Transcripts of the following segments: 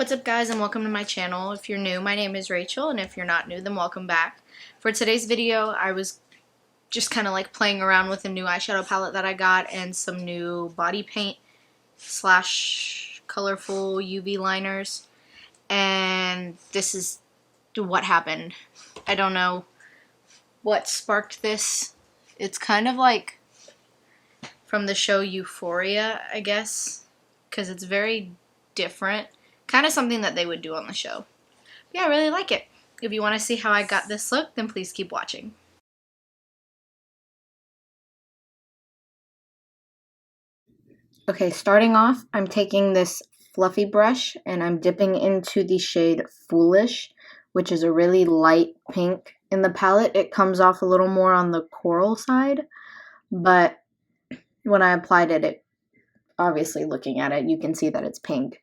What's up, guys, and welcome to my channel. If you're new, my name is Rachel, and if you're not new, then welcome back. For today's video, I was just kind of like playing around with a new eyeshadow palette that I got and some new body paint slash colorful UV liners, and this is what happened. I don't know what sparked this. It's kind of like from the show Euphoria, I guess, because it's very different. Kind of something that they would do on the show. Yeah, I really like it. If you want to see how I got this look, then please keep watching. Okay, starting off, I'm taking this fluffy brush and I'm dipping into the shade Foolish, which is a really light pink. In the palette, it comes off a little more on the coral side, but when I applied it, obviously looking at it, you can see that it's pink.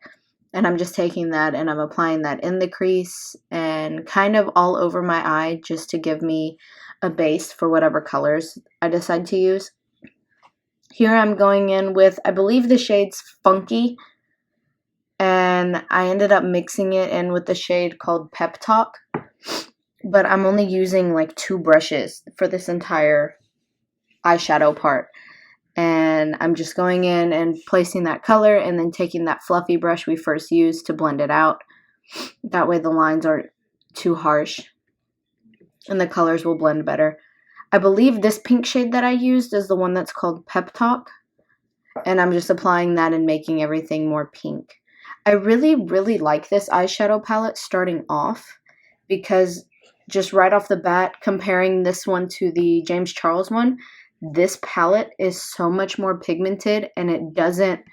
And I'm just taking that and I'm applying that in the crease and kind of all over my eye just to give me a base for whatever colors I decide to use. Here I'm going in with, I believe the shade's Funky, and I ended up mixing it in with the shade called Pep Talk, but I'm only using like 2 brushes for this entire eyeshadow part. And I'm just going in and placing that color and then taking that fluffy brush we first used to blend it out. That way the lines aren't too harsh and the colors will blend better. I believe this pink shade that I used is the one that's called Pep Talk, and I'm just applying that and making everything more pink. I really like this eyeshadow palette starting off because just right off the bat, comparing this one to the James Charles one, this palette is so much more pigmented and it doesn't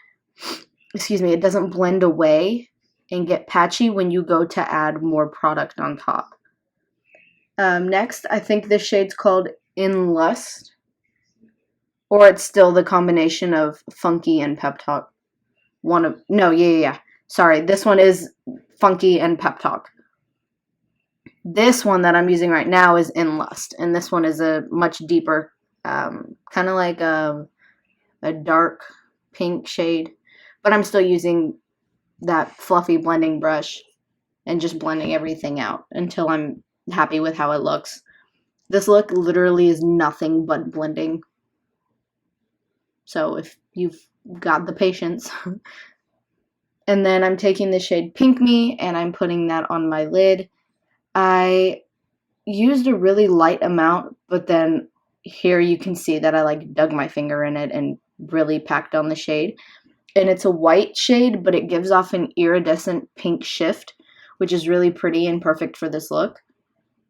blend away and get patchy when you go to add more product on top. Next, I think this shade's called In Lust, or it's still the combination of Funky and Pep Talk. Sorry, this one is Funky and Pep Talk. This one that I'm using right now is In Lust, and this one is a much deeper, kind of like a dark pink shade, but I'm still using that fluffy blending brush and just blending everything out until I'm happy with how it looks. This look literally is nothing but blending, so if you've got the patience. And then I'm taking the shade Pink Me and I'm putting that on my lid. I used a really light amount, but then here you can see that I like dug my finger in it and really packed on the shade. And it's a white shade, but it gives off an iridescent pink shift, which is really pretty and perfect for this look.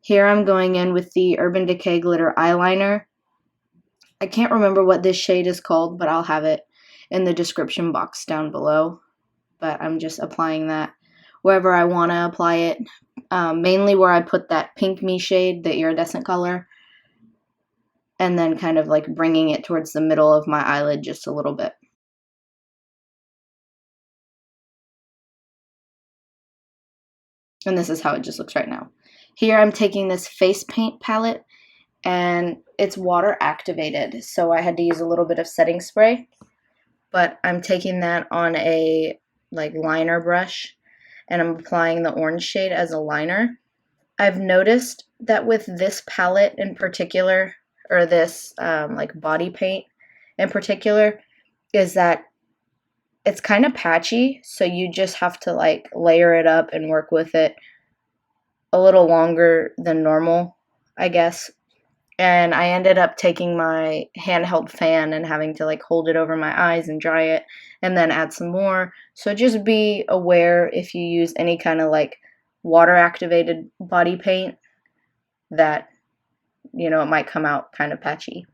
Here I'm going in with the Urban Decay Glitter Eyeliner. I can't remember what this shade is called, but I'll have it in the description box down below. But I'm just applying that wherever I want to apply it. Mainly where I put that Pink Me shade, the iridescent color, and then kind of like bringing it towards the middle of my eyelid just a little bit. And this is how it just looks right now. Here I'm taking this face paint palette and it's water activated, so I had to use a little bit of setting spray, but I'm taking that on a like liner brush and I'm applying the orange shade as a liner. I've noticed that with this palette in particular, or this like body paint in particular, is that it's kind of patchy, so you just have to like layer it up and work with it a little longer than normal, I guess. And I ended up taking my handheld fan and having to like hold it over my eyes and dry it and then add some more. So just be aware if you use any kind of like water activated body paint that, you know, it might come out kind of patchy.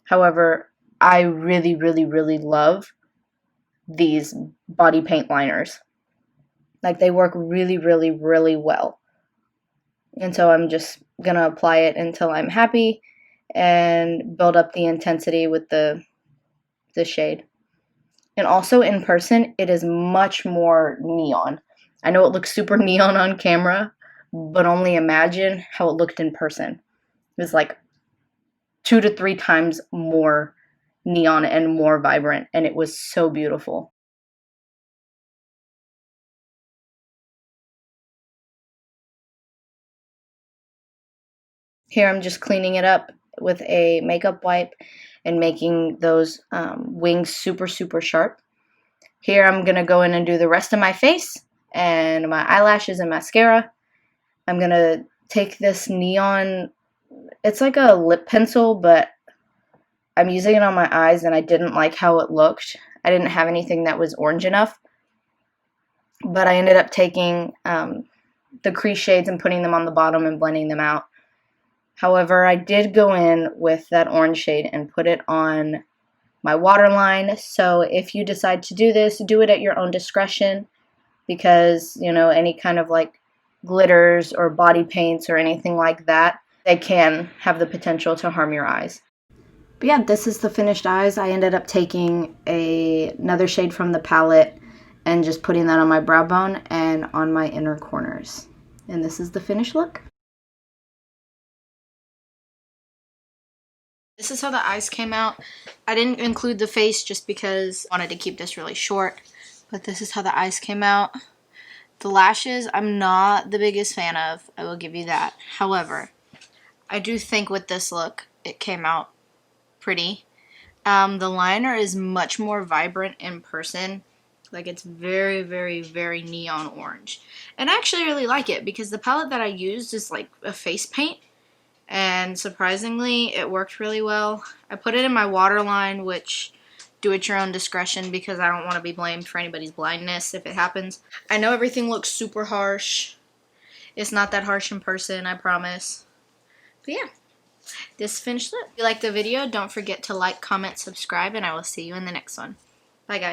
However, I really love these body paint liners. Like, they work really well. And so I'm just gonna apply it until I'm happy and build up the intensity with the shade. And also in person, it is much more neon. I know it looks super neon on camera, but only imagine how it looked in person. It was like 2 to 3 times more neon and more vibrant, and it was so beautiful. Here I'm just cleaning it up with a makeup wipe and making those wings super, super sharp. Here I'm going to go in and do the rest of my face and my eyelashes and mascara. I'm going to take this neon, it's like a lip pencil, but I'm using it on my eyes and I didn't like how it looked. I didn't have anything that was orange enough, but I ended up taking the crease shades and putting them on the bottom and blending them out. However, I did go in with that orange shade and put it on my waterline. So if you decide to do this, do it at your own discretion, because, you know, any kind of like glitters or body paints or anything like that, they can have the potential to harm your eyes. But yeah, this is the finished eyes. I ended up taking another shade from the palette and just putting that on my brow bone and on my inner corners. And this is the finished look. This is how the eyes came out. I didn't include the face just because I wanted to keep this really short. But this is how the eyes came out. The lashes, I'm not the biggest fan of. I will give you that. However, I do think with this look, it came out pretty. The liner is much more vibrant in person. Like, it's very, very, very neon orange. And I actually really like it because the palette that I used is like a face paint. And surprisingly, it worked really well. I put it in my waterline, which do at your own discretion because I don't want to be blamed for anybody's blindness if it happens. I know everything looks super harsh. It's not that harsh in person, I promise. But yeah, this finished look. If you liked the video, don't forget to like, comment, subscribe, and I will see you in the next one. Bye, guys.